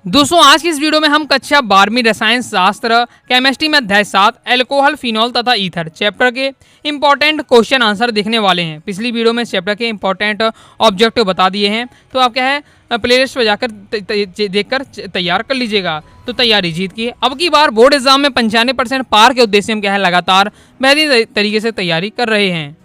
दोस्तों आज की इस वीडियो में हम कक्षा 12वीं रसायन शास्त्र केमिस्ट्री में अध्याय 7 एल्कोहल, फिनॉल तथा ईथर चैप्टर के इंपॉर्टेंट क्वेश्चन आंसर देखने वाले हैं। पिछली वीडियो में चैप्टर के इंपॉर्टेंट ऑब्जेक्टिव बता दिए हैं, तो आप क्या है प्लेलिस्ट बजाकर देखकर तैयार कर लीजिएगा। तो तैयारी जीत की। अब की बार बोर्ड एग्जाम में 95% पार के उद्देश्य हम क्या है लगातार बेहतरीन तरीके से तैयारी कर रहे हैं।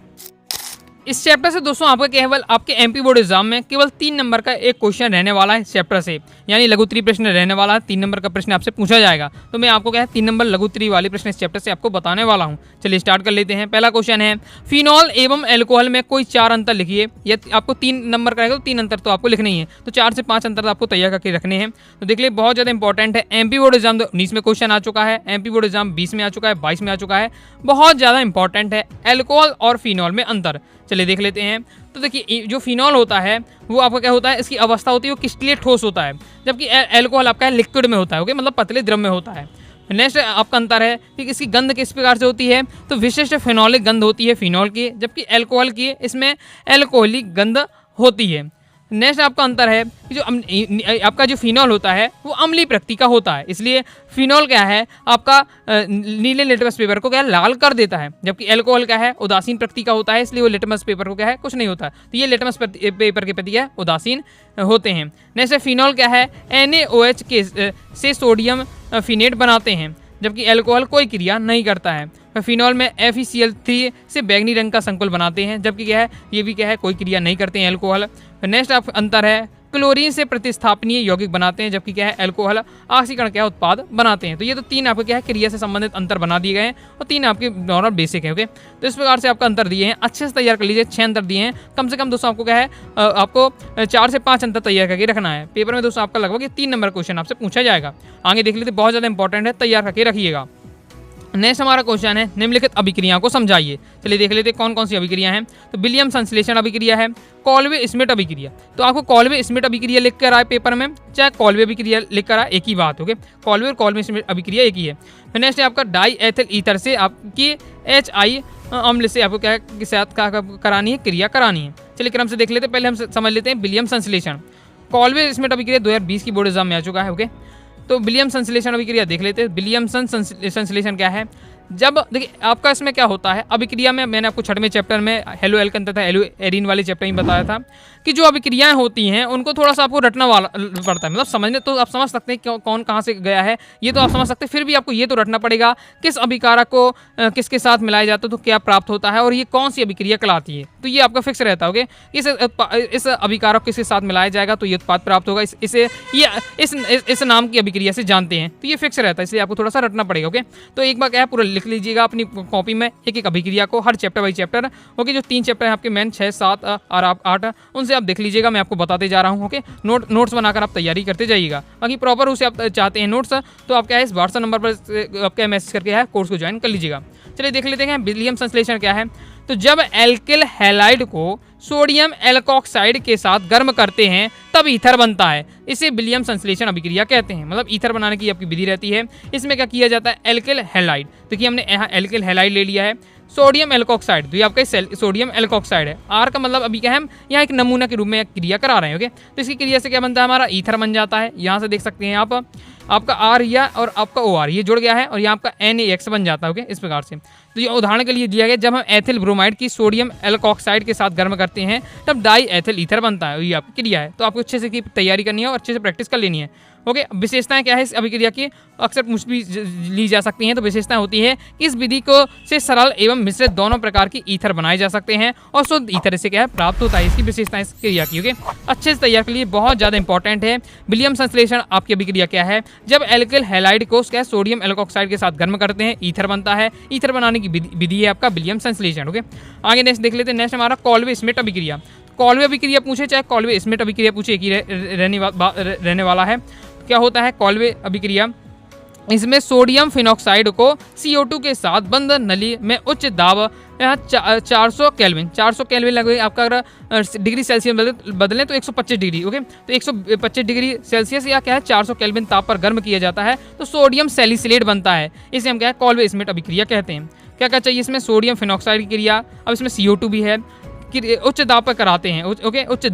इस चैप्टर से दोस्तों आपका केवल आपके एमपी बोर्ड एग्जाम में केवल 3 नंबर का एक क्वेश्चन रहने वाला है इस चैप्टर से, यानी लघुत्तरी प्रश्न रहने वाला है। 3 नंबर का प्रश्न आपसे पूछा जाएगा, तो मैं आपको क्या है 3 नंबर लघुत्तरी वाले प्रश्न इस चैप्टर से आपको बताने वाला हूं। चलिए स्टार्ट कर लेते हैं। पहला क्वेश्चन है, फिनॉल एवं एल्कोहल में कोई 4 अंतर लिखिए। ये आपको 3 नंबर का रहेगा, तो 3 अंतर तो आपको लिखने ही है, तो 4 से 5 अंतर आपको तैयार करके रखने हैं। तो देख लीजिए बहुत ज़्यादा इंपॉर्टेंट है। एमपी बोर्ड एग्जाम 19 में क्वेश्चन आ चुका है, एमपी बोर्ड एग्जाम 20 में आ चुका है, 22 में आ चुका है। बहुत ज़्यादा इंपॉर्टेंट है एल्कोहल और फिनॉल में अंतर। चलिए देख लेते हैं। तो देखिए जो फिनॉल होता है वो आपका क्या होता है, इसकी अवस्था होती है वो क्रिस्टलीय ठोस होता है, जबकि एल्कोहल आपका लिक्विड में होता है, ओके, मतलब पतले द्रव में होता है। नेक्स्ट आपका अंतर है कि इसकी गंध किस प्रकार से होती है, तो विशिष्ट फेनोलिक गंध होती है फिनॉल की, जबकि एल्कोहल की इसमें एल्कोहलिक गंध होती है। नेक्स्ट आपका अंतर है कि जो आपका जो फिनॉल होता है वो अम्लीय प्रकृति का होता है, इसलिए फिनॉल क्या है आपका नीले लिटमस पेपर को क्या है लाल कर देता है, जबकि एल्कोहल क्या है उदासीन प्रकृति का होता है, इसलिए वो लिटमस पेपर को क्या है कुछ नहीं होता। तो ये लिटमस पेपर के प्रति क्या है उदासीन होते हैं। नेक्स्ट फिनॉल क्या है NaOH के से सोडियम फिनेट बनाते हैं, जबकि एल्कोहल कोई क्रिया नहीं करता है। फिनॉल में FeCl3 से बैंगनी रंग का संकुल बनाते हैं, जबकि क्या है ये भी क्या है कोई क्रिया नहीं करते हैं एल्कोहल। नेक्स्ट आप अंतर है क्लोरीन से प्रतिस्थापनीय यौगिक बनाते हैं, जबकि क्या है एल्कोहल ऑक्सीकरण क्या उत्पाद बनाते हैं। तो ये तो 3 आपके क्या है क्रिया से संबंधित अंतर बना दिए गए हैं, और 3 आपके नॉर्मल बेसिक है, ओके। तो इस प्रकार से आपका अंतर दिए हैं, अच्छे से तैयार कर लीजिए। 6 अंतर दिए हैं, कम से कम दोस्तों आपको क्या है आपको 4 से 5 अंतर तैयार करके रखना है। पेपर में दोस्तों आपका लगभग 3 नंबर क्वेश्चन आपसे पूछा जाएगा। आगे देख लीजिए, बहुत ज़्यादा इंपॉर्टेंट है, तैयार करके रखिएगा। नेक्स्ट हमारा क्वेश्चन है निम्नलिखित अभिक्रियाओं को समझाइए। चलिए देख लेते हैं कौन कौन सी अभिक्रिया हैं। तो विलियम संश्लेषण अभिक्रिया है, कॉल्वे स्मिट अभिक्रिया। तो आपको कॉल्वे स्मिट अभिक्रिया लिख कर आए पेपर में, चाहे कॉल्वे अभिक्रिया लिख कर आए, एक ही बात, ओके। कॉल्वे और कॉल्वे स्मिट अभिक्रिया एक ही है। फिर नेक्स्ट है आपका डाई एथिल ईथर से आपकी HI अम्ल से आपको क्या के साथ करानी है क्रिया करानी है। चलिए क्रम से देख लेते हैं। पहले हम समझ लेते हैं विलियम संश्लेषण। कॉल्वे स्मिट अभिक्रिया 2020 की बोर्ड एग्जाम में आ चुका है, ओके। तो विलियम संश्लेषण अभिक्रिया देख लेते हैं। विलियम संश्लेषण क्या है, जब देखिए आपका इसमें क्या होता है अभिक्रिया में, मैंने आपको 6वें चैप्टर में हेलो एल्कन तथा हेलो एरीन वाले चैप्टर में बताया था कि जो अभिक्रियाएं होती हैं उनको थोड़ा सा आपको रटना वाला पड़ता है, मतलब समझने तो आप समझ सकते हैं कौन कहाँ से गया है, ये तो आप समझ सकते हैं, फिर भी आपको ये तो रटना पड़ेगा किस अभिकारक को किसके साथ मिलाया जाता है तो क्या प्राप्त होता है, और ये कौन सी अभिक्रिया कहलाती है। तो ये आपका फिक्स रहता है, इस अभिकारक को किसके साथ मिलाया जाएगा तो ये उत्पाद प्राप्त होगा, इसे ये इस नाम की अभिक्रिया से जानते हैं, तो ये फिक्स रहता है, इसलिए आपको थोड़ा सा रटना पड़ेगा, ओके। तो एक बार क्या पूरा लिख लीजिएगा अपनी कॉपी में एक एक अभिक्रिया को, हर चैप्टर बाई चैप्टर, ओके। जो 3 चैप्टर हैं आपके मेन 6, 7 और 8, उनसे आप देख लीजिएगा, मैं आपको बताते जा रहा हूँ, ओके। नोट्स बनाकर आप तैयारी करते जाइएगा। बाकी प्रॉपर उसे आप चाहते हैं नोट्स, तो आप क्या है इस व्हाट्सएप नंबर पर आपका मैसेज करके है कोर्स को ज्वाइन कर लीजिएगा। चलिए देख लेते हैं विलियम संश्लेषण क्या है। तो जब एल्किल हैलाइड को सोडियम एल्कोक्साइड के साथ गर्म करते हैं तब ईथर बनता है, इसे विलियम संश्लेषण अभिक्रिया कहते हैं। मतलब ईथर बनाने की आपकी विधि रहती है। इसमें क्या किया जाता है एल्किल हैलाइड, देखिए हमने यहाँ एल्किल हैलाइड ले लिया है, सोडियम एल्कोक्साइड, तो ये आपका सोडियम एल्कोक्साइड है। आर का मतलब अभी क्या है हम यहाँ एक नमूना के रूप में क्रिया करा रहे हैं, ओके। तो इसकी क्रिया से क्या बनता है हमारा ईथर बन जाता है। यहाँ से देख सकते हैं आप आपका R या और आपका OR ये जुड़ गया है, और यहाँ आपका NaX बन जाता है, ओके, इस प्रकार से। तो ये उदाहरण के लिए दिया गया, जब हम एथिल ब्रोमाइड की सोडियम एल्कोक्साइड के साथ गर्म करते हैं तब डाई एथिल ईथर बनता है, ये आपकी क्रिया है। तो आपको अच्छे से की तैयारी करनी है और अच्छे से प्रैक्टिस कर लेनी है, ओके। विशेषताएं क्या है इस अभिक्रिया की, अक्सर पूछ भी ली जा सकती हैं। तो विशेषताएं होती है कि इस विधि को से सरल एवं मिश्रित दोनों प्रकार की ईथर बनाए जा सकते हैं, और शुद्ध ईथर से क्या है प्राप्त होता है। इसकी विशेषताएं इस क्रिया की, ओके। अच्छे से तैयार के लिए बहुत ज़्यादा इंपॉर्टेंट है। विलियम संश्लेषण आपकी अभिक्रिया क्या है, जब एल्किल हैलाइड को क्या सोडियम एल्कोक्साइड के साथ गर्म करते हैं ईथर बनता है। ईथर बनाने की विधि है आपका विलियम संश्लेषण, ओके। आगे नेक्स्ट देख लेते हैं। नेक्स्ट हमारा कॉल्वे स्मिट अभिक्रिया। कॉल्वे अभिक्रिया पूछे चाहे कॉल्वे स्मिट अभिक्रिया पूछे, एक ही रहने वाला है। क्या होता है कॉल्वे अभिक्रिया, इसमें सोडियम फिनॉक्साइड को CO2 के साथ बंद नली में उच्च दाब 400 केल्विन लगभग आपका अगर डिग्री सेल्सियस बदलें तो 125 डिग्री, ओके। तो 125 डिग्री सेल्सियस या क्या है 400 केल्विन ताप पर गर्म किया जाता है तो सोडियम सैलिसिलेट बनता है, इसे हम क्या है कॉल्वे स्मिट अभिक्रिया कहते हैं। क्या क्या चाहिए इसमें सोडियम फिनॉक्साइड की क्रिया, अब इसमें CO2 भी है, उच्च दाब पर कराते हैं, ओके, उच्च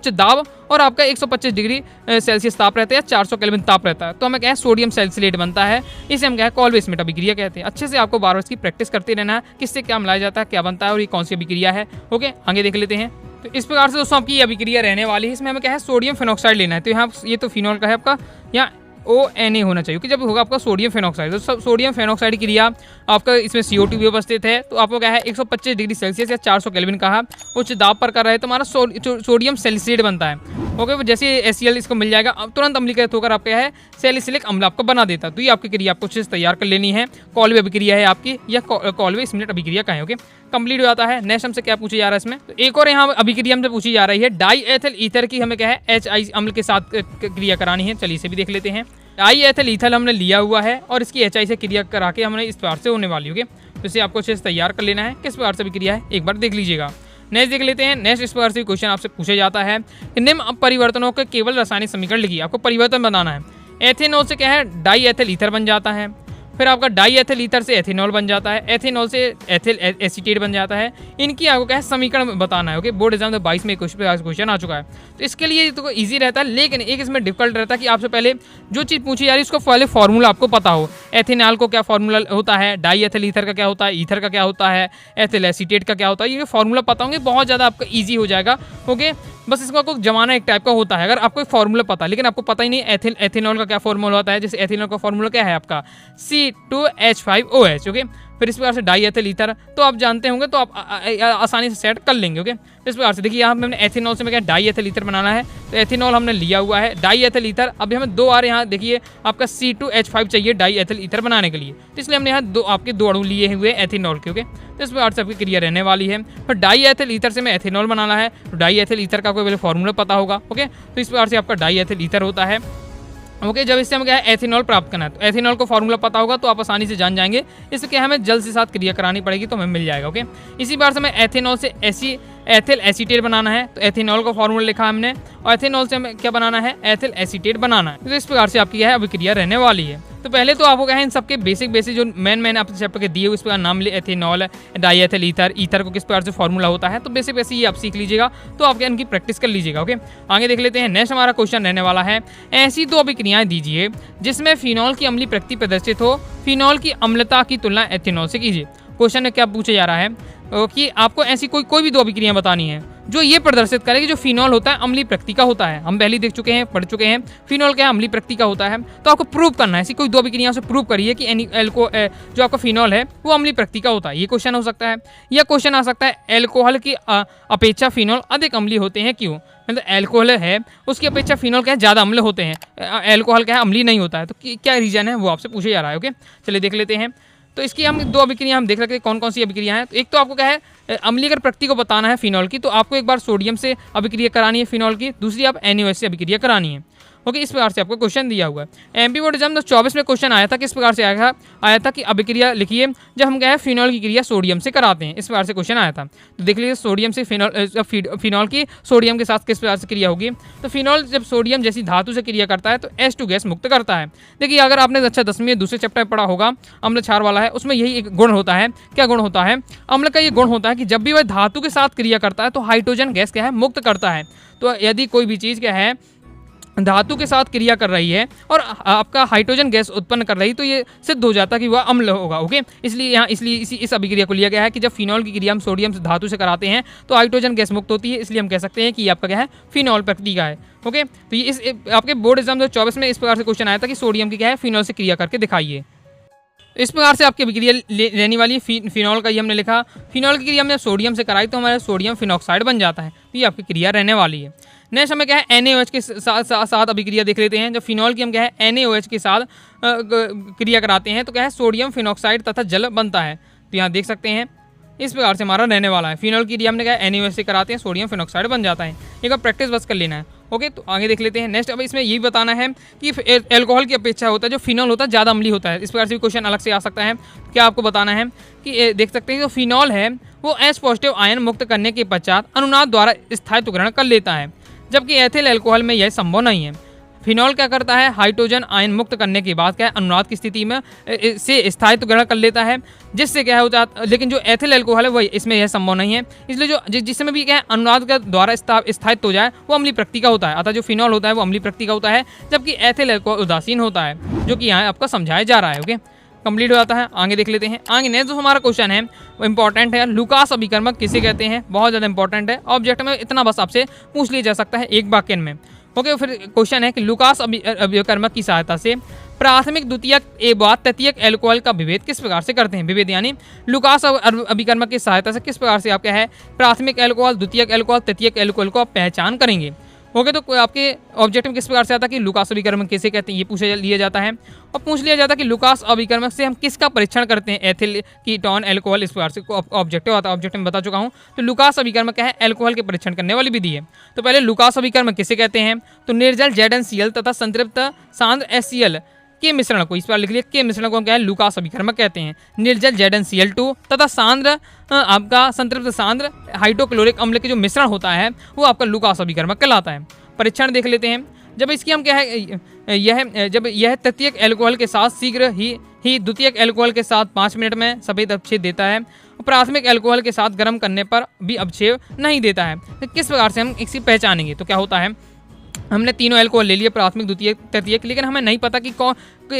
दाब और आपका 125 डिग्री सेल्सियस ताप रहता है, 400 केल्विन ताप रहता है, तो हमें क्या है सोडियम सैलिसिलेट बनता है। इसे हम क्या है कॉल्वे-स्मिट अभिक्रिया कहते हैं। अच्छे से आपको बार-बार इसकी प्रैक्टिस करते रहना है, किससे क्या मिलाया जाता है, क्या बनता है और ये कौन सी अभिक्रिया है। ओके, आगे देख लेते हैं। तो इस प्रकार से दोस्तों आपकी ये अभिक्रिया रहने वाली है। इसमें हमें क्या है सोडियम फेनॉक्साइड लेना है। तो यहाँ ये तो फिनॉल का है आपका, यहाँ ONA होना चाहिए, क्योंकि जब होगा आपका सोडियम फेनॉक्साइड, तो सोडियम फेनॉक्साइड की क्रिया आपका इसमें CO2 भी उपस्थित है। तो आपको क्या है 125 डिग्री सेल्सियस या 400 केल्विन का उच्च दाब पर कर रहे हैं, तो हमारा सोडियम सैलिसिलेट बनता है। ओके, जैसे HCl इसको मिल जाएगा, अब तुरंत अम्लीकृत होकर आपका है सैलिसिलिक अम्ल आपको बना देता है। तो ये आपकी क्रिया आपको अच्छे से तैयार कर लेनी है। कॉल्वे अभिक्रिया है आपकी, या कॉल्वे-स्मिट अभिक्रिया का है। ओके, कंप्लीट हो जाता है। नेक्स्ट हमसे क्या पूछा जा रहा है इसमें, तो एक और यहाँ अभिक्रिया हमसे पूछी जा रही है डाई एथिल ईथर की, हमें क्या है HI अम्ल के साथ क्रिया करानी है। चलिए इसे भी देख लेते हैं। डाई एथिल ईथर हमने लिया हुआ है और इसकी HI से क्रिया करा के हमने इस प्रकार से होने वाली है। तो इसे आपको अच्छे से तैयार कर लेना है। किस प्रकार से अभिक्रिया है एक बार देख लीजिएगा। नेक्स्ट देख लेते हैं। नेक्स्ट इस प्रकार से क्वेश्चन आपसे पूछा जाता है, निम्न परिवर्तनों के केवल रासायनिक समीकरण लिखिए। आपको परिवर्तन बनाना है। एथेनॉल से क्या है डाई एथिल ईथर बन जाता है, फिर आपका डाई एथिल ईथर से एथेनॉल बन जाता है, एथेनॉल से एथिल एसीटेट बन जाता है। इनकी आपको क्या है समीकरण बताना है। ओके, बोर्ड एग्जाम 22 में क्वेश्चन आ चुका है, तो इसके लिए तो ईजी रहता है, लेकिन एक इसमें डिफिकल्ट रहता है कि आपसे पहले जो चीज़ पूछी जा रही है उसको पहले फॉर्मूला आपको पता हो। एथेनॉल को क्या फॉर्मूला होता है, डाई एथिल ईथर का क्या होता है, ईथर का क्या होता है, एथिल एसीटेट का क्या होता है, ये फॉर्मूला पता होंगे बहुत ज़्यादा आपका ईजी हो जाएगा। ओके, बस इसको आपको जमाना एक टाइप का होता है। अगर आपको फॉर्मूला पता है लेकिन आपको पता ही नहीं एथेनॉल का क्या फॉर्मूला होता है, जैसे एथेनॉल का फॉर्मूला क्या है आपका C2H5OH। ओके, फिर इस प्रकार से डाई एथिल ईथर तो आप जानते होंगे, तो आप आसानी से सेट कर लेंगे। ओके, इस प्रकार से देखिए यहाँ हमने एथेनॉल से मैं क्या डाई एथिल ईथर बनाना है, तो एथेनॉल हमने लिया हुआ है, डाई एथिल ईथर अभी हमें 2 आ रहे हैं। यहाँ देखिए आपका C2H5 चाहिए डाई एथिल ईथर बनाने के लिए, तो इसलिए हमने यहाँ आपके 2 अणु लिए हुए एथेनॉल के। ओके, तो इस प्रकार से आपकी क्रिया रहने वाली है। फिर डाई एथिल ईथर से मैं एथेनॉल बनाना है, तो डाई एथिल ईथर का कोई फॉर्मूला पता होगा। ओके, तो इस प्रकार से आपका डाई एथिल ईथर होता है। ओके, जब इससे हमें क्या है एथेनॉल प्राप्त करना है, तो एथेनॉल को फॉर्मूला पता होगा तो आप आसानी से जान जाएंगे। इससे क्या हमें जल के साथ क्रिया करानी पड़ेगी तो हमें मिल जाएगा। ओके, इसी बार से हमें एथेनॉल से एथिल एसीटेट बनाना है, तो एथेनॉल का फॉर्मूला लिखा हमने, और एथेनॉल से हमें क्या बनाना है एथिल एसीटेट बनाना है। तो इस प्रकार से आपकी है अभिक्रिया रहने वाली है। तो पहले तो आपको क्या है इन सबके बेसिक जो मेन आपके चैप्टर के दिए हुए इस प्रकार नाम ले, ethanol, die ethyl ether, ether को किस प्रकार से फॉर्मूला होता है, तो बेसिक ये आप सीख लीजिएगा, तो आप इनकी प्रैक्टिस कर लीजिएगा। ओके, आगे देख लेते हैं। नेक्स्ट हमारा क्वेश्चन रहने वाला है, ऐसी 2 अभिक्रियाएं दीजिए जिसमें फिनॉल की अम्लीय प्रकृति प्रदर्शित हो, फिनॉल की अम्लता की तुलना एथेनॉल से कीजिए। क्वेश्चन में क्या पूछा जा रहा है कि आपको ऐसी कोई भी 2 अभिक्रियाएं बतानी है जो ये प्रदर्शित करे कि जो फिनॉल होता है अम्लीय प्रकृति का होता है। हम पहले देख चुके हैं, पढ़ चुके हैं फिनॉल क्या अम्लीय प्रकृति का होता है, तो आपको प्रूव करना है। ऐसी कोई 2 अभिक्रियाओं से प्रूव करिए कि जो आपका फिनॉल है वो अम्लीय प्रकृति का होता है। ये क्वेश्चन हो सकता है, या क्वेश्चन आ सकता है एल्कोहल की अपेक्षा फिनॉल अधिक अम्लीय होते हैं क्यों। मतलब एल्कोहल है उसकी अपेक्षा फिनॉल क्या है ज़्यादा अम्ल होते हैं, एल्कोहल क्या है अम्लीय नहीं होता है, तो क्या रीजन है वो आपसे पूछा जा रहा है। ओके, चलिए देख लेते हैं। तो इसकी हम 2 अभिक्रियाएं हम देख सकते हैं कौन कौन सी अभिक्रियाएं हैं। तो एक तो आपको क्या है अम्लीय प्रकृति को बताना है फिनॉल की, तो आपको एक बार सोडियम से अभिक्रिया करानी है फिनॉल की, दूसरी आप NaOH से अभिक्रिया करानी है। ओके, इस प्रकार से आपको क्वेश्चन दिया हुआ है। MP बोर्ड एग्जाम 24 में क्वेश्चन आया था, किस प्रकार से आया था कि अभिक्रिया लिखिए जब हम क्या है फिनॉल की क्रिया सोडियम से कराते हैं। इस प्रकार से क्वेश्चन आया था, तो देख लीजिए सोडियम से फिनॉल की सोडियम के साथ किस प्रकार से क्रिया होगी। तो फिनॉल जब सोडियम जैसी धातु से क्रिया करता है तो H2 गैस मुक्त करता है। देखिए अगर आपने अच्छा 10वीं में दूसरे चैप्टर पढ़ा होगा अम्ल क्षार वाला है, उसमें यही एक गुण होता है। क्या गुण होता है अम्ल का? ये गुण होता है कि जब भी वह धातु के साथ क्रिया करता है तो हाइड्रोजन गैस क्या है मुक्त करता है। तो यदि कोई भी चीज़ क्या है धातु के साथ क्रिया कर रही है और आपका हाइड्रोजन गैस उत्पन्न कर रही है, तो ये सिद्ध हो जाता है कि वह अम्ल होगा। ओके, इसलिए इस अभिक्रिया को लिया गया है कि जब फिनॉल की क्रिया हम सोडियम से धातु से कराते हैं तो हाइड्रोजन गैस मुक्त होती है, इसलिए हम कह सकते हैं कि ये आपका क्या है फिनॉल प्रकृति का है। ओके, तो ये इस आपके बोर्ड एग्जाम 2024 में इस प्रकार से क्वेश्चन आया था कि सोडियम की क्या है फिनॉल से क्रिया करके दिखाइए। इस प्रकार से आपकी अभिक्रिया रहने वाली है। फिनॉल का ये हमने लिखा, फिनॉल की क्रिया हमने सोडियम से कराई तो हमारा सोडियम फिनॉक्साइड बन जाता है, तो ये आपकी क्रिया रहने वाली है। नेक्स्ट हमें क्या है NaOH के साथ अभिक्रिया देख लेते हैं। जब फिनॉल की हम क्या है NaOH के साथ क्रिया कराते हैं तो क्या है सोडियम फिनॉक्साइड तथा जल बनता है, तो यहाँ देख सकते हैं इस प्रकार से हमारा रहने वाला है। फिनॉल की क्रिया हमने क्या है NaOH से कराते हैं, सोडियम फिनॉक्साइड बन जाता है। एक बार प्रैक्टिस बस कर लेना है। ओके, तो आगे देख लेते हैं। नेक्स्ट अब इसमें ये भी बताना है कि एल्कोहल की अपेक्षा होता है जो फिनॉल होता है ज़्यादा अम्लीय होता है। इस प्रकार से भी क्वेश्चन अलग से आ सकता है। क्या आपको बताना है कि देख सकते हैं जो फिनॉल है वो H पॉजिटिव आयन मुक्त करने के पश्चात अनुनाद द्वारा स्थायित्व ग्रहण कर लेता है, जबकि एथिल एल्कोहल में यह संभव नहीं है। फिनॉल क्या करता है, हाइड्रोजन आयन मुक्त करने के बाद क्या है, अनुनाद की स्थिति में से स्थायित्व ग्रहण कर लेता है, जिससे क्या होता है, लेकिन जो एथिल अल्कोहल है वही इसमें यह संभव नहीं है। इसलिए जो जिसमें भी क्या है अनुनाद के द्वारा स्थायित्व हो जाए वो अम्लीय प्रकृति का होता है। अतः जो फिनॉल होता है वो अम्लीय प्रकृति का होता है, जबकि एथिल अल्कोहल उदासीन होता है, जो कि यहाँ आपका समझाया जा रहा है। ओके, कंप्लीट हो जाता है। आगे देख लेते हैं। आगे नेक्स्ट जो हमारा क्वेश्चन है वो इंपॉर्टेंट है, लुकास अभिकर्मक किसे कहते हैं, बहुत ज़्यादा इंपॉर्टेंट है। ऑब्जेक्ट में इतना बस आपसे पूछ लिया जा सकता है एक वाक्य में। ओके, फिर क्वेश्चन है कि लुकास अभिकर्मक की सहायता से प्राथमिक, द्वितीयक एवं तृतीयक एल्कोहल का विभेद किस प्रकार से करते हैं। विभेद यानी लुकास अभिकर्मक की सहायता से किस प्रकार से आप क्या है प्राथमिक एल्कोहल, द्वितीयक एल्कोहल, तृतीयक एल्कोहल को आप पहचान करेंगे। ओके, तो आपके ऑब्जेक्ट में किस प्रकार से आता है कि लुकास अभिकर्मक किसे कहते हैं, ये पूछ लिया जाता है। और पूछ लिया जाता है कि लुकास अभिकर्मक से हम किसका परीक्षण करते हैं, एथिल कीटोन एल्कोहल, इस प्रकार से ऑब्जेक्टिव आता है। ऑब्जेक्ट में बता चुका हूँ। तो लुकास अभिकर्मक क्या है, एल्कोहल के परीक्षण करने वाली विधि है। तो पहले लुकास अभिकर्मक किसे कहते हैं, तो निर्जल ZnCl तथा संतृप्त सांद्र HCl के मिश्रण को, इस पर लिख लिया, के मिश्रण को क्या है लुकास अभिकर्मक कहते हैं। निर्जल ZnCl2 तथा सांद्र आपका संतृप्त सांद्र हाइड्रोक्लोरिक अम्ल के जो मिश्रण होता है वो आपका लुकास अभिकर्मक कहलाता है। परीक्षण देख लेते हैं। जब इसकी हम क्या है जब यह तृतीयक एल्कोहल के साथ शीघ्र ही द्वितीयक एल्कोहल के साथ 5 मिनट में सफेद अपक्षेप देता है, प्राथमिक एल्कोहल के साथ गर्म करने पर भी अपक्षेप नहीं देता है। तो किस प्रकार से हम इसकी पहचानेंगे, तो क्या होता है, हमने तीनों एल्कोहल ले लिए, प्राथमिक, द्वितीयक, तृतीयक, लेकिन हमें नहीं पता कि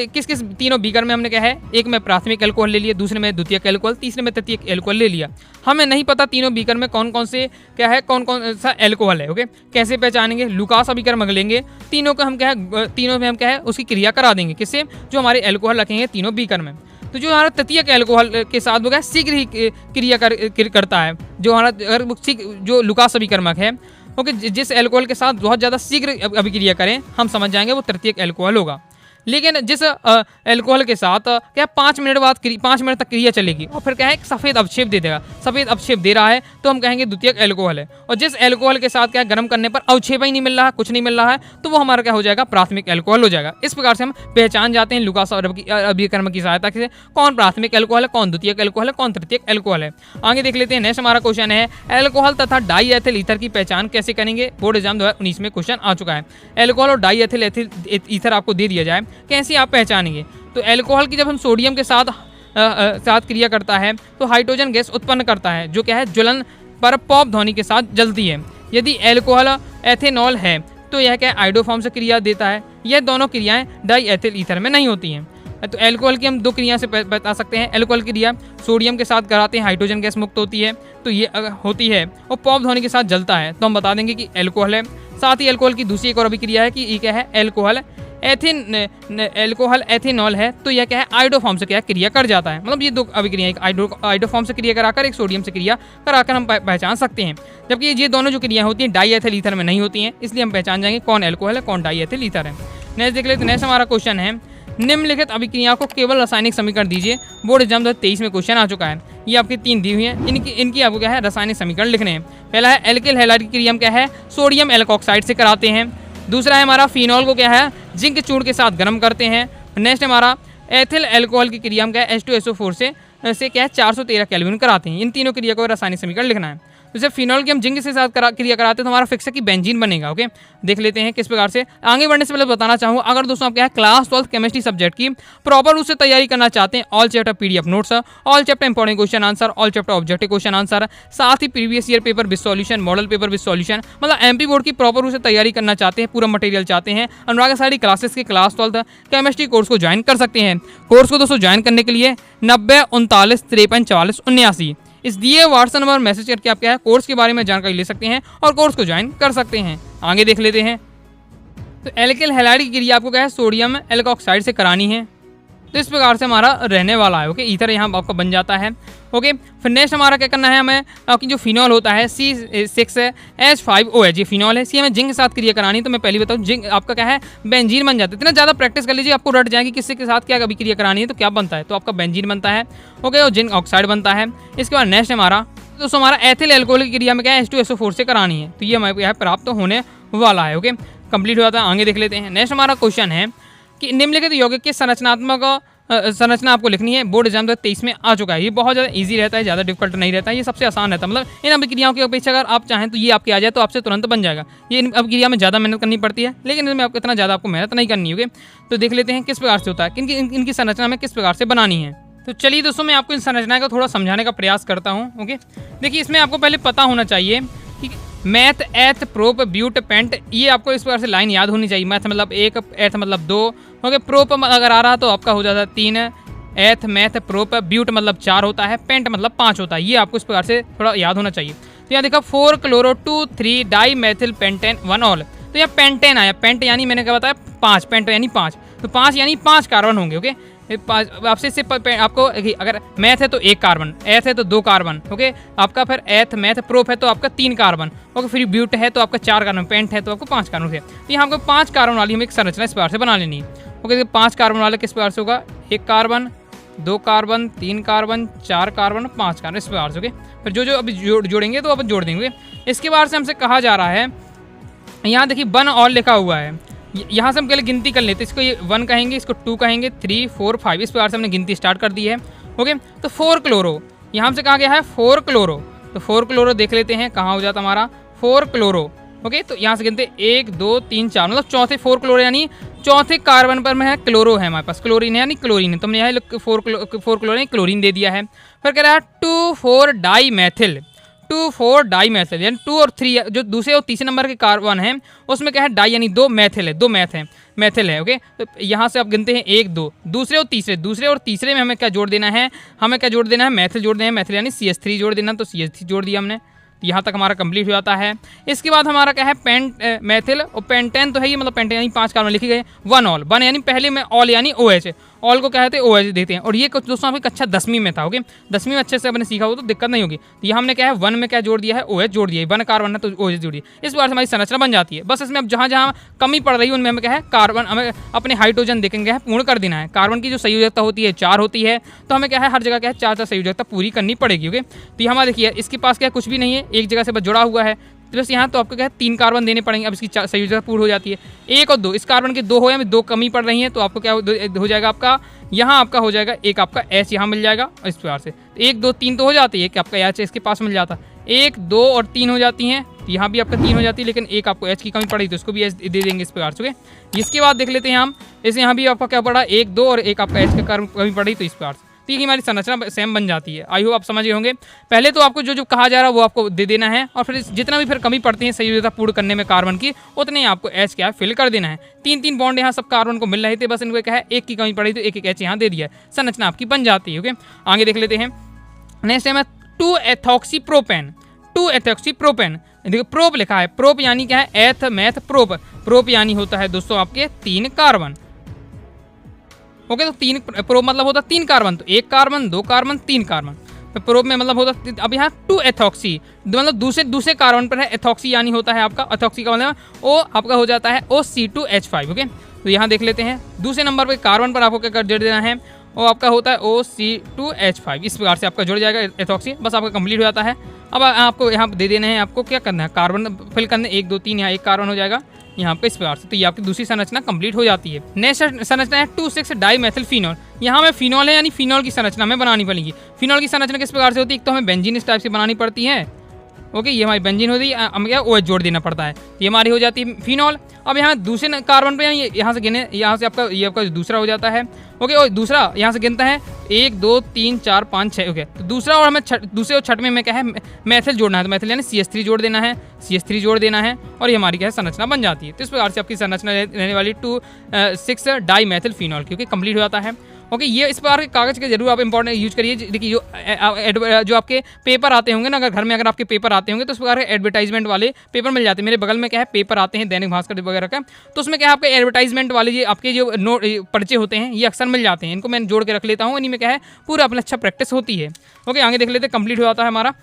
किस किस तीनों बीकर में हमने क्या है, एक में प्राथमिक एल्कोहल ले लिया, दूसरे में द्वितीयक एल्कोहल, तीसरे में तृतीयक एल्कोहल ले लिया। हमें नहीं पता तीनों बीकर में कौन कौन से क्या है, कौन कौन सा एल्कोहल है। ओके, कैसे पहचानेंगे, लुकास अभिकर्मक लेंगे, तीनों का हम क्या है, तीनों में हम क्या है उसकी क्रिया करा देंगे, किससे, जो हमारे एल्कोहल रखेंगे तीनों बीकर में। तो जो हमारा तृतीयक एल्कोहल के साथ वो क्या शीघ्र ही क्रिया करता है, जो हमारा अगर जो लुकास अभिकर्मक है, ओके, जिस एल्कोहल के साथ बहुत ज़्यादा शीघ्र अभिक्रिया करें हम समझ जाएंगे वो तृतीयक एल्कोहल होगा। लेकिन जिस एल्कोहल के साथ क्या 5 मिनट तक क्रिया चलेगी और फिर क्या है सफ़ेद अपक्षेप दे देगा, सफ़ेद अपक्षेप दे रहा है तो हम कहेंगे द्वितीयक एल्कोहल है। और जिस एल्कोहल के साथ क्या गर्म करने पर अवक्षेप ही नहीं मिल रहा है, कुछ नहीं मिल रहा है, तो वो हमारा क्या हो जाएगा, प्राथमिक एल्कोहल हो जाएगा। इस प्रकार से हम पहचान जाते हैं लुकास अभिकर्मक की सहायता से कौन प्राथमिक एल्कोहल है, कौन द्वितीयक एल्कोहल है, कौन तृतीयक एल्कोहल है। आगे देख लेते हैं। नेक्स्ट हमारा क्वेश्चन है एल्कोहल तथा डाई एथिल ईथर की पहचान कैसे करेंगे। बोर्ड एग्जाम 2019 में क्वेश्चन आ चुका है। एल्कोहल और डाई एथिल ईथर आपको दे दिया जाए, कैसे आप पहचानेंगे। तो एल्कोहल की जब हम सोडियम के साथ क्रिया करता है तो हाइड्रोजन गैस उत्पन्न करता है, जो क्या है ज्वलन पर पॉप ध्वनि के साथ जलती है। यदि एल्कोहल एथेनॉल है तो यह क्या आइडोफॉर्म से क्रिया देता है। यह दोनों क्रियाएं डाई एथिल ईथर में नहीं होती हैं। तो एल्कोहल की हम 2 क्रिया से बता सकते हैं। एल्कोहल क्रिया सोडियम के साथ कराते हैं, हाइड्रोजन गैस मुक्त होती है, तो ये होती है, और पॉप ध्वनि के साथ जलता है, तो हम बता देंगे कि एल्कोहल है। साथ ही एल्कोहल की दूसरी एक और अभिक्रिया है कि ये क्या है, एल्कोहल एथेनॉल है, तो यह क्या है आइडोफॉर्म से क्या क्रिया कर जाता है। मतलब ये 2 अभिक्रिया, एक आइडोफॉर्म से क्रिया कराकर, एक सोडियम से क्रिया कराकर हम पहचान सकते हैं। जबकि ये दोनों जो क्रिया होती हैं डाई एथिल ईथर में नहीं होती हैं, इसलिए हम पहचान जाएंगे कौन एल्कोहल है, कौन डाई एथिल ईथर है। नेक्स्ट देख लेते। नेक्स्ट हमारा क्वेश्चन है निम्नलिखित अभिक्रिया को केवल रासायनिक समीकरण दीजिए। बोर्ड एग्जाम 2023 में क्वेश्चन आ चुका है। ये आपकी 3 दी हुई हैं, इनकी आपको क्या है रासायनिक समीकरण लिखने हैं। पहला है एल्किल हैलाइड की क्रिया हम क्या है सोडियम एल्कोक्साइड से कराते हैं। दूसरा है हमारा फिनॉल को क्या है जिंक चूर्ण के साथ गर्म करते हैं। नेक्स्ट हमारा एथिल अल्कोहल की क्रिया हम क्या है H2SO4 से क्या है 413 केल्विन कराते हैं। इन तीनों क्रिया को रासायनिक समीकरण लिखना है। जैसे फिनॉल की हम जिंक के साथ क्रिया कराते हैं तो हमारा फिक्स है कि बेंजीन बनेगा। ओके, देख लेते हैं किस प्रकार से। आगे बढ़ने से पहले बताना चाहूँगा, अगर दोस्तों आप क्या है क्लास 12 केमिस्ट्री सब्जेक्ट की प्रॉपर रूप से तैयारी करना चाहते हैं, all chapter PDF notes, all chapter important question answer, all chapter objective question answer, साथ ही previous year paper with solution, model paper with solution, मतलब MP बोर्ड की प्रॉपर रूप से तैयारी करना चाहते हैं, पूरा मटेरियल चाहते हैं, अनुराग सारी क्लासेस के क्लास 12 केमिस्ट्री कोर्स को ज्वाइन कर सकते हैं। कोर्स को दोस्तों ज्वाइन करने के लिए 90 39 53 44 79 इस दिए व्हाट्सएप नंबर मैसेज करके आप क्या है कोर्स के बारे में जानकारी ले सकते हैं और कोर्स को ज्वाइन कर सकते हैं। आगे देख लेते हैं। तो एल्किल हैलाइड की क्रिया आपको क्या है सोडियम एल्कोक्साइड से करानी है, तो इस प्रकार से हमारा रहने वाला है। ओके, ईथर यहाँ आपका बन जाता है। ओके, फिर नेक्स्ट हमारा क्या करना है, हमें आपकी जो फिनॉल होता है C6H5OH ये फिनॉल है, सी हमें जिंक के साथ क्रिया करानी। तो मैं पहले बताऊँ जिंक आपका क्या है बेंजीन बन जाता है। इतना ज़्यादा प्रैक्टिस कर लीजिए आपको रट जाएगी किससे के साथ क्या कभी क्रिया करानी है तो क्या बनता है, तो आपका बेंजीन बनता है। ओके, और जिंक ऑक्साइड बनता है। इसके बाद नेक्स्ट हमारा दोस्तों हमारा एथिल एल्कोहल की क्रिया में क्या है H2SO4 से करानी है, तो ये हमें यहाँ प्राप्त होने वाला है। ओके, कंप्लीट हो जाता है। आगे देख लेते हैं। नेक्स्ट हमारा क्वेश्चन है कि निम्नलिखित यौगिक के संरचनात्मक संरचना आपको लिखनी है। बोर्ड एग्जाम 2023 में आ चुका है। ये बहुत ज़्यादा ईजी रहता है, ज़्यादा डिफिकल्ट नहीं रहता है, ये सबसे आसान रहता है। मतलब इन अभिक्रियाओं की अपेक्षा अगर आप चाहें तो ये आपके आ जाए तो आपसे तुरंत बन जाएगा। ये इन अभिक्रिया में ज़्यादा मेहनत करनी पड़ती है, लेकिन इसमें आपको इतना ज़्यादा आपको मेहनत नहीं करनी होगी। तो देख लेते हैं किस प्रकार से होता है, इनकी संरचना में किस प्रकार से बनानी है। तो चलिए दोस्तों, मैं आपको इन संरचना को थोड़ा समझाने का प्रयास करता हूँ। ओके, देखिए इसमें आपको पहले पता होना चाहिए कि मैथ, एथ, प्रोप, ब्यूट, पेंट, ये आपको इस प्रकार से लाइन याद होनी चाहिए। मैथ मतलब 1, एथ मतलब 2, ओके। प्रोप अगर आ रहा तो आपका हो जाता 3, एथ, मैथ, प्रोप, ब्यूट मतलब 4 होता है, पेंट मतलब 5 होता है। ये आपको इस प्रकार से थोड़ा याद होना चाहिए। तो यहाँ देखा 4 chloro 2 3 dimethyl pentene 1 ol. तो यहाँ पेंटेन आया, पेंट यानी मैंने क्या बताया 5, पेंट यानी 5, तो 5 यानी 5 कार्बन होंगे। ओके, आपसे इससे आपको अगर मैथ है तो 1 कार्बन, एथ है तो 2 कार्बन, ओके। आपका फिर एथ, मैथ, प्रोप है तो आपका 3 कार्बन, ओके। फिर ब्यूट है तो आपका 4 कार्बन, पेंट है तो आपको 5 कार्बन है। तो यहाँ आपको 5 कार्बन वाली हमें एक संरचना इस प्रकार से बना लेनी है। ओके, 5 कार्बन वाला किस प्रकार से होगा, 1 carbon, 2 carbon, 3 carbon, 4 carbon, 5 carbon, इस प्रकार से। ओके, फिर जो अभी जोड़ेंगे तो अपन जोड़ देंगे। इसके बाद से हमसे कहा जा रहा है, यहाँ देखिए 1 ऑल लिखा हुआ है, यहाँ से हम पहले गिनती कर लेते हैं। इसको ये 1 कहेंगे, इसको 2 कहेंगे, 3 4 5, इस प्रकार से हमने गिनती स्टार्ट कर दी है। ओके, तो 4 क्लोरो यहाँ से कहा गया है 4 क्लोरो, तो 4 क्लोरो देख लेते हैं कहाँ हो जाता हमारा 4 क्लोरो। ओके, तो यहाँ से गिनते 1 2 3 4, मतलब चौथे 4 क्लोरो यानी चौथे कार्बन पर में है क्लोरो है हमारे पास, क्लोरीन है यानी क्लोरीन है। तो हमने यहाँ 4 क्लोरीन क्लोरीन दे दिया है। फिर कह रहा है 2 4 डाई मैथिल, 2 4 डाई मैथिल, यानी 2 और 3 जो दूसरे और तीसरे नंबर के कार्बन है उसमें क्या है डाई यानी 2 मैथिल है, 2 मैथिल है। ओके, तो यहाँ से आप गिनते हैं 1 2, दूसरे और तीसरे में हमें क्या जोड़ देना है, मैथिल जोड़ देना है, मैथिल यानी CH3 जोड़ देना, तो CH3 जोड़ दिया हमने। यहाँ तक हमारा कंप्लीट हो जाता है। इसके बाद हमारा क्या है मैथिल और पेंटेन तो है ये, मतलब पेंटेन यानी 5 कार्बन लिखे गए। 1 ऑल, 1 यानी पहले में ऑल यानी OH, ऑल को क्या कहते हैं OH देते हैं। और ये दोस्तों आपकी कक्षा 10वीं में था। ओके, 10वीं में अच्छे से आपने सीखा हो तो दिक्कत नहीं होगी। तो यहाँ हमने क्या है 1 में क्या जोड़ दिया है OH जोड़ दिया है, 1 कार्बन है तो OH जोड़ दिया। इस बार से हमारी संरचना बन जाती है। बस इसमें अब जहाँ जहाँ कमी पड़ रही है उनमें हमें क्या है कार्बन, हमें अपने हाइड्रोजन देखेंगे पूर्ण कर देना है। कार्बन की जो संयोजकता होती है 4 होती है, तो हमें क्या है हर जगह क्या है 4 संयोजकता पूरी करनी पड़ेगी। ओके, तो यहाँ देखिए इसके पास क्या कुछ भी नहीं है, एक जगह से बस जुड़ा हुआ है, तो बस यहाँ तो आपको क्या है 3 कार्बन देने पड़ेंगे। अब इसकी संयोजकता पूर्ण हो जाती है। 1 और 2, इस कार्बन के 2 हो या 2 कमी पड़ रही हैं, तो आपको क्या हो जाएगा आपका, यहाँ आपका हो जाएगा एक आपका H यहाँ मिल जाएगा इस प्रकार से। 1 2 3 तो हो जाती है कि आपका H इसके पास मिल जाता है। 1 2 और 3 हो जाती हैं, तो यहाँ भी आपका 3 हो जाती है, लेकिन एक आपको H की कमी पड़ी तो इसको भी H दे देंगे इस प्रकार से। इसके बाद देख लेते हैं हम, इसे यहाँ भी आपका क्या पड़ा 1 2 और एक आपका H की कमी पड़ी तो इस प्रकार से। तो ये हमारी संरचना सेम बन जाती है। आई होप आप समझ गए होंगे। पहले तो आपको जो कहा जा रहा है वो आपको दे देना है, और फिर जितना भी फिर कमी पड़ती है संयोजकता पूर्ण करने में कार्बन की, उतने ही आपको H क्या फिल कर देना है। 3 बॉन्ड यहाँ सब कार्बन को मिल रहे थे, बस इनको क्या है एक की कमी पड़ी तो एक H यहाँ दे दिया है, संरचना आपकी बन जाती है। ओके, आगे देख लेते हैं। नेक्स्ट है 2 एथॉक्सी प्रोपेन, 2 एथॉक्सी प्रोपेन। देखो प्रोप लिखा है, प्रोप यानी क्या है एथ मैथ प्रोप, प्रोप यानी होता है दोस्तों आपके 3 कार्बन। ओके, तो 3 प्रोप मतलब होता है 3 कार्बन, तो 1 कार्बन 2 कार्बन 3 कार्बन। तो प्रोप में मतलब होता, अब यहाँ 2 एथॉक्सी मतलब दूसरे कार्बन पर है एथॉक्सी, यानी होता है आपका एथॉक्सी का मतलब ओ आपका हो जाता है OC2H5। ओके, तो यहाँ देख लेते हैं दूसरे नंबर पर कार्बन पर आपको क्या कर देना है, वो आपका होता है OC2H5। इस प्रकार से आपका जुड़ जाएगा एथॉक्सी, बस आपका कंप्लीट हो जाता है। अब आपको यहाँ दे देना है, आपको क्या करना है कार्बन फिल करना है 1 2 3, यहाँ 1 कार्बन हो जाएगा यहाँ पे इस प्रकार से। तो ये आपकी दूसरी संरचना कंप्लीट हो जाती है। नेक्स्ट संरचना है 2 6 डाई मैथिल फिनॉल। यहाँ में फिनॉल है यानी फिनॉल की संरचना हमें बनानी पड़ेगी। फिनॉल की संरचना किस प्रकार से होती है, एक तो हमें बेंजीन इस टाइप से बनानी पड़ती है। ओके, ये हमारी बेंजीन होती है, हमें क्या OH जोड़ देना पड़ता है, ये हमारी हो जाती है फिनॉल। अब यहाँ दूसरे कार्बन पे यहाँ से गिने, यहाँ से आपका ये आपका दूसरा हो जाता है। ओके, और दूसरा यहाँ से गिनता है 1 2 3 4 5 6। ओके, तो दूसरा और हमें दूसरे और छठवें में क्या है मैथिल जोड़ना है, तो मैथिल यानी CH3 जोड़ देना है, CH3 जोड़ देना है, और ये हमारी क्या है संरचना बन जाती है। तो इस प्रकार से आपकी संरचना रहने वाली 2 6 डाई मैथिल फिनॉल, क्योंकि कंप्लीट हो जाता है। ओके, ये इस प्रकार के कागज़ के जरूर आप इंपॉर्टेंट यूज करिए। देखिए जो आपके पेपर आते होंगे ना, अगर घर में अगर आपके पेपर आते होंगे तो उस प्रकार के एडवर्टाइजमेंट वाले पेपर मिल जाते हैं। मेरे बगल में क्या है पेपर आते हैं दैनिक भास्कर वगैरह का, तो उसमें क्या है आपके एडवर्टाइजमेंट वाले ये आपके जो पर्चे होते हैं ये अक्सर मिल जाते हैं। इनको मैं जोड़ के रख लेता हूँ, इन्हीं में क्या है पूरा अपना अच्छा प्रैक्टिस होती है। ओके, आगे देख लेते हैं, कंप्लीट हो जाता है हमारा।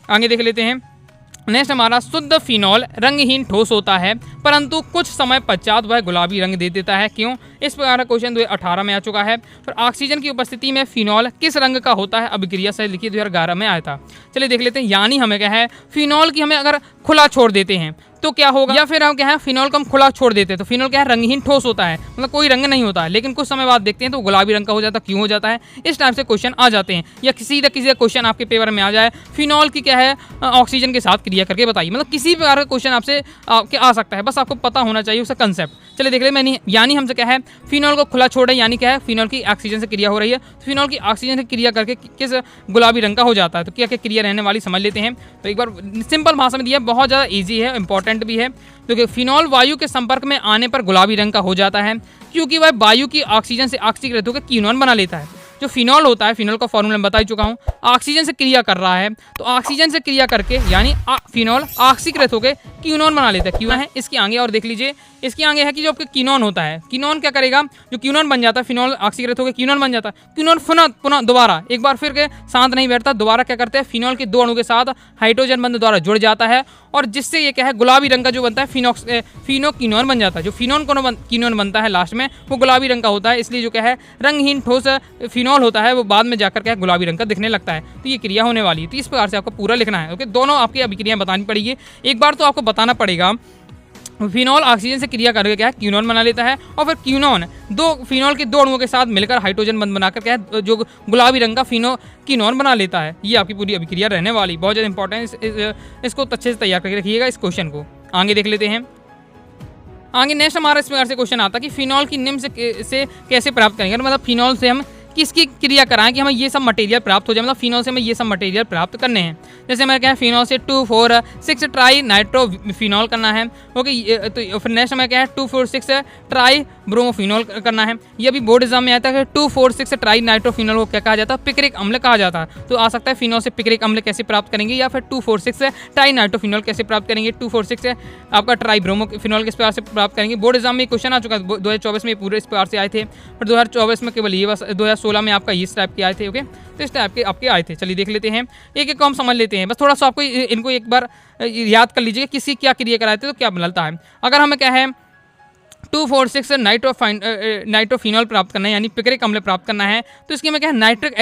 आगे देख लेते हैं नेक्स्ट हमारा शुद्ध फिनॉल रंगहीन ठोस होता है, परंतु कुछ समय पश्चात वह गुलाबी रंग दे देता है, क्यों? इस प्रकार का क्वेश्चन 2018 में आ चुका है। फिर ऑक्सीजन की उपस्थिति में फिनॉल किस रंग का होता है, अभिक्रिया से लिखिए 2011 में आया था। चलिए देख लेते हैं। यानी हमें क्या है फिनॉल की हमें अगर खुला छोड़ देते हैं तो क्या होगा, या फिर हम क्या है फिनॉल को हम खुला छोड़ देते हैं तो फिनॉल क्या है रंगहीन ठोस होता है, मतलब कोई रंग नहीं होता है, लेकिन कुछ समय बाद देखते हैं तो गुलाबी रंग का हो जाता है। क्यों हो जाता है? इस टाइप से क्वेश्चन आ जाते हैं, या किसी क्वेश्चन आपके पेपर में आ जाए फिनॉल की क्या है ऑक्सीजन के साथ क्रिया करके बताइए, मतलब किसी प्रकार का क्वेश्चन आपसे आ सकता है, बस आपको पता होना चाहिए उसका कंसेप्ट। चलिए देख ले मैंने, यानी हमसे क्या है फिनॉल को खुला छोड़े, यानी क्या है फिनॉल की ऑक्सीजन से क्रिया हो रही है, तो फिनॉल की ऑक्सीजन से क्रिया करके किस गुलाबी रंग का हो जाता है, तो क्या क्या क्रिया रहने वाली समझ लेते हैं। तो एक बार सिंपल भाषा में दिया, बहुत ज़्यादा ईजी है, इंपॉर्टेंट भी है। तो फिनॉल वायु के संपर्क में आने पर गुलाबी रंग का हो जाता है, क्योंकि वह वायु की ऑक्सीजन से ऑक्सीकृत होकर कीनोन बना लेता है। जो फिनॉल होता है, फिनॉल का फॉर्मूला मैं बता ही चुका हूँ, ऑक्सीजन से क्रिया कर रहा है, तो ऑक्सीजन से क्रिया करके यानी फिनॉल ऑक्सीकृत होकर कीनोन बना लेता है। क्यों है इसके आगे, और देख लीजिए इसके आगे है कि जो आपके कीनोन होता है, कीनोन क्या करेगा, जो कीनोन बन जाता है, फिनॉल ऑक्सीकृत होकर कीनोन बन जाता है, कीनोन पुनः दोबारा एक बार फिर के शांत नहीं बैठता, दोबारा क्या करते हैं फिनॉल के दो अणु के साथ हाइड्रोजन बंध द्वारा जुड़ जाता है, और जिससे ये क्या है गुलाबी रंग का जो बनता है फिनोकीनोन बन जाता है। जो कीनोन बनता है लास्ट में वो गुलाबी रंग का होता है, इसलिए जो क्या है रंगहीन ठोस फिनॉल होता है वो बाद में जाकर क्या गुलाबी रंग का दिखने लगता है। तो ये क्रिया होने वाली है, तो इस प्रकार से आपको पूरा लिखना है। ओके, दोनों आपकी अभिक्रियाएं बतानी पड़ेगी। एक बार तो आपको बताना पड़ेगा फिनॉल ऑक्सीजन से क्रिया करके क्या है कीनोन बना लेता है, और फिर कीनोन फिनॉल के दो अणुओं के साथ मिलकर हाइड्रोजन बंध बनाकर क्या है जो गुलाबी रंग का कीनोन बना लेता है। ये आपकी पूरी अभिक्रिया रहने वाली, बहुत ज़्यादा इंपॉर्टेंट, इसको अच्छे से तैयार करके रखिएगा इस क्वेश्चन को। आगे देख लेते हैं। आगे नेक्स्ट हमारा इस प्रकार से क्वेश्चन आता है कि फिनॉल की निम्न से कैसे प्राप्त करेंगे, मतलब फिनॉल से हम किसकी क्रिया कराएं कि हमें ये सब मटेरियल प्राप्त हो जाए, मतलब फिनॉल से हमें ये सब मटेरियल प्राप्त करने हैं। जैसे हमें क्या है फिनॉल से 2,4,6 ट्राई नाइट्रोफिनॉल करना है। ओके, तो फिर नेक्स्ट हमें क्या है 2,4,6 ट्राई ब्रोमोफिनॉल करना है। ये अभी बोर्ड एग्जाम में आता है कि 2,4,6 ट्राई नाइट्रोफिनॉल को क्या कहा जाता है, पिक्रिक अम्ल कहा जाता है। तो आ सकता है फिनॉल से पिक्रिक अम्ल कैसे प्राप्त करेंगे, या फिर 2,4,6 ट्राई नाइट्रोफिनॉल कैसे प्राप्त करेंगे, 2,4,6 आपका ट्राई ब्रोमोफिनॉल किस प्रकार से प्राप्त करेंगे। बोर्ड एग्जाम में क्वेश्चन आ चुका है, 2024 में पूरे इस प्रकार से आए थे, फिर 2024 में केवल ये, बस 2016 में आपका इस टाइप के आए थे। ओके, तो इस टाइप के आपके आए थे। चलिए देख लेते हैं, एक एक को हम समझ लेते हैं, बस थोड़ा सा आपको इनको एक बार याद कर लीजिए किसी क्या क्रिया कराए थे तो क्या मिलता है। अगर हमें क्या है 2,4,6 नाइट्रोफिनॉल प्राप्त करना है, यानी पिक्रिक अम्ल प्राप्त करना है, तो इसकी हमें क्या है नाइट्रिक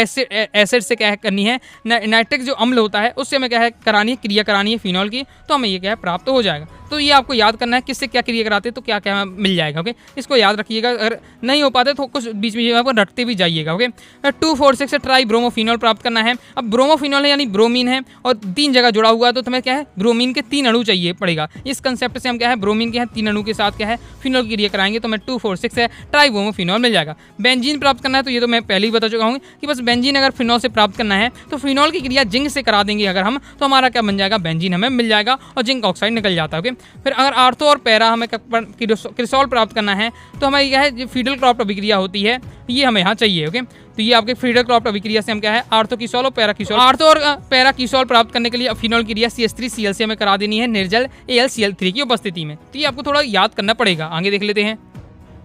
एसिड से क्या है करनी है, नाइट्रिक जो अम्ल होता है उससे हमें क्या है करानी है, क्रिया करानी है फिनॉल की, तो हमें ये क्या है प्राप्त हो जाएगा। तो ये आपको याद करना है किससे क्या क्रिया कराते हैं तो क्या क्या मिल जाएगा। ओके, इसको याद रखिएगा, अगर नहीं हो पाते तो कुछ बीच में आपको रटते भी जाइएगा। ओके, 2,4,6 ट्राई ब्रोमोफिनॉल प्राप्त करना है। अब ब्रोमोफिनॉल है यानी ब्रोमीन है और 3 जगह जुड़ा हुआ है, तो तुम्हें क्या है ब्रोमीन के 3 अणु चाहिए पड़ेगा। इस कंसेप्ट से हम क्या है ब्रोमीन के हैं 3 अणु के साथ क्या है फिनॉल की क्रिया कराएंगे, तो हमें 2,4,6 है ट्राई ब्रोमोफिनॉल मिल जाएगा। बेंजीन प्राप्त करना है, तो ये तो मैं पहले ही बता चुका हूँ कि बस बेंजीन अगर फिनॉल से प्राप्त करना है तो फिनॉल की क्रिया जिंक से करा देंगे अगर हम, तो हमारा क्या बन जाएगा बेंजीन हमें मिल जाएगा और जिंक ऑक्साइड निकल जाता है। ओके, फिर अगर आर्थो और पैरा हमें क्रिसॉल प्राप्त करना है, तो हमें क्या है फीडल क्रॉप अभिक्रिया होती है, ये हमें यहाँ चाहिए। ओके, तो ये आपके फीडल क्रॉप अभिक्रिया से हम क्या है आर्थो कीसॉल और पैरा कीसॉल, आर्थो और पैरा कीसॉल प्राप्त करने के लिए फिनॉल क्रिया CH3Cl से हमें करा देनी है निर्जल AlCl3 की उपस्थिति में। तो ये आपको थोड़ा याद करना पड़ेगा। आगे देख लेते हैं।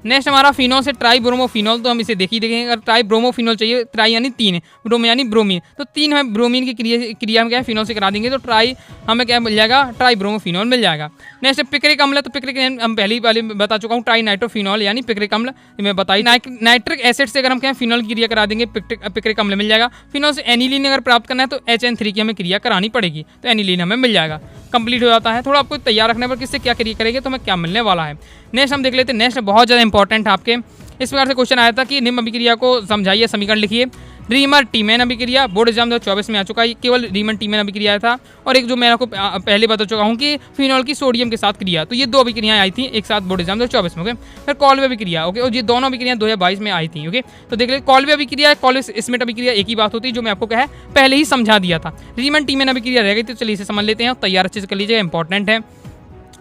नेक्स्ट हमारा फिनॉल से ट्राई ब्रोमोफिनॉल, तो हम इसे देखेंगे। अगर ट्राई ब्रोमोफिनॉल चाहिए, ट्राई यानी 3, ब्रोमो यानी ब्रोमीन, तो 3 हमें ब्रोमीन की क्रिया हम क्या है फिनॉल से करा देंगे, तो ट्राई हमें क्या मिल जाएगा ट्राई ब्रोमोफिनॉल मिल जाएगा। नेक्स्ट पिक्रिक अम्ल, तो पिक्रिक हम पहले बता चुका हूँ ट्राई नाइट्रोफिनॉल यानी पिक्रिक अम्ल मैं बताई। नाइट्रिक एसिड से अगर हम क्या फिनॉल की क्रिया करा देंगे पिक्रिक अम्ल मिल जाएगा। फिनॉल से एनिलीन अगर प्राप्त करना है तो HN3 की हमें क्रिया करानी पड़ेगी, तो एनिलीन हमें मिल जाएगा। कंप्लीट हो जाता है। थोड़ा आपको तैयार रखने पर किससे क्या क्रिया करेंगे तो हमें क्या मिलने वाला है। नेक्स्ट हम देख लेते हैं। नेक्स्ट बहुत ज़्यादा इंपॉर्टेंट है आपके, इस प्रकार से क्वेश्चन आया था कि निम्न अभिक्रिया को समझाइए, समीकरण लिखिए। रीमर टीमैन अभिक्रिया बोर्ड एग्जाम 2024 में आ चुका है, केवल रीमर टीमैन अभिक्रिया था। और एक जो मैं आपको पहले बता चुका हूँ कि फिनॉल की सोडियम के साथ क्रिया, तो ये 2 अभिक्रियाएं आई थी एक साथ बोर्ड एग्जाम 2024 में। ओके, फिर कॉल्वे अभिक्रिया, ओके, और ये दोनों अभिक्रियाएं 2022 में आई थी। ओके, तो देख लीजिए कॉल्वे अभिक्रिया कॉल्वे स्मिथ अभिक्रिया एक ही बात होती है, जो मैं आपको क्या है पहले ही समझा दिया था। रीमर टीमैन अभिक्रिया रह गई, तो चलिए इसे समझ लेते हैं और तैयार अच्छे से कर लीजिएगा, इंपॉर्टेंट है।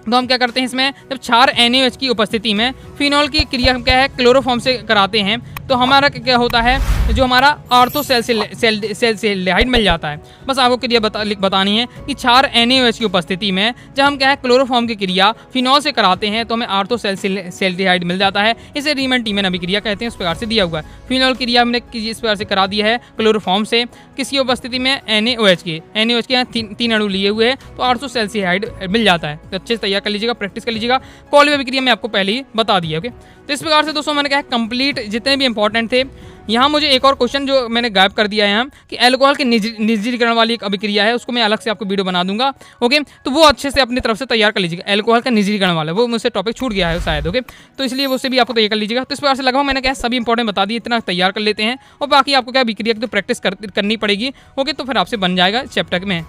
तो हम क्या करते हैं इसमें, जब क्षार NaOH की उपस्थिति में फिनॉल की क्रिया हम क्या है क्लोरोफॉर्म से कराते हैं, तो हमारा क्या होता है जो हमारा आर्थो सेल्सिल्डिहाइड मिल जाता है। बस आपको क्रिया बतानी है कि क्षार NaOH की उपस्थिति में जब हम क्या है क्लोरोफॉर्म की क्रिया फिनॉल से कराते हैं तो हमें आर्थो सेल्सिल्डिहाइड मिल जाता है। इसे रीमन टीमैन अभिक्रिया कहते हैं। इस प्रकार से दिया हुआ है फिनॉल क्रिया हमने इस प्रकार से करा दिया है क्लोरोफॉर्म से, किसकी उपस्थिति में NaOH की। NaOH के यहाँ 3 अणु लिए हुए हैं, तो आर्थो सेल्सिल्डिहाइड मिल जाता है। तो अच्छे से तैयार कर लीजिएगा, प्रैक्टिस कर लीजिएगा। कॉल्वे अभिक्रिया में आपको पहले ही बता दिया। ओके, तो इस प्रकार से दोस्तों मैंने कहा कंप्लीट जितने भी इंपॉर्टेंट थे यहाँ मुझे एक और क्वेश्चन जो मैंने गायब कर दिया है यहाँ कि अल्कोहल के निर्जलीकरण वाली एक अभिक्रिया है, उसको मैं अलग से आपको वीडियो बना दूंगा। ओके, तो वो अच्छे से अपनी तरफ से तैयार कर लीजिएगा। अल्कोहल का निर्जलीकरण वाला वो मुझसे टॉपिक छूट गया है शायद। ओके, तो इसलिए उससे भी आपको तैयार कर लीजिएगा। तो इस प्रकार से लगभग मैंने क्या सभी इंपॉर्टेंट बता दिए, इतना तैयार कर लेते हैं और बाकी आपको क्या अभिक्रिया की तो प्रैक्टिस करनी पड़ेगी। ओके, तो फिर आपसे बन जाएगा चैप्टर में।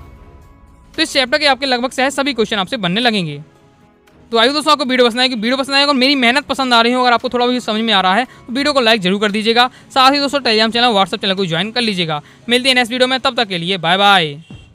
तो इस चैप्टर के आपके लगभग शायद सभी क्वेश्चन आपसे बनने लगेंगे। तो आइए दोस्तों, आपको वीडियो पसंद आएगी, वीडियो पसंद आएगा और मेरी मेहनत पसंद आ रही हो, अगर आपको थोड़ा भी समझ में आ रहा है तो वीडियो को लाइक जरूर कर दीजिएगा। साथ ही दोस्तों टेलीग्राम चैनल, व्हाट्सएप चैनल को ज्वाइन कर लीजिएगा। मिलते हैं नेक्स्ट वीडियो में, तब तक के लिए बाय बाय।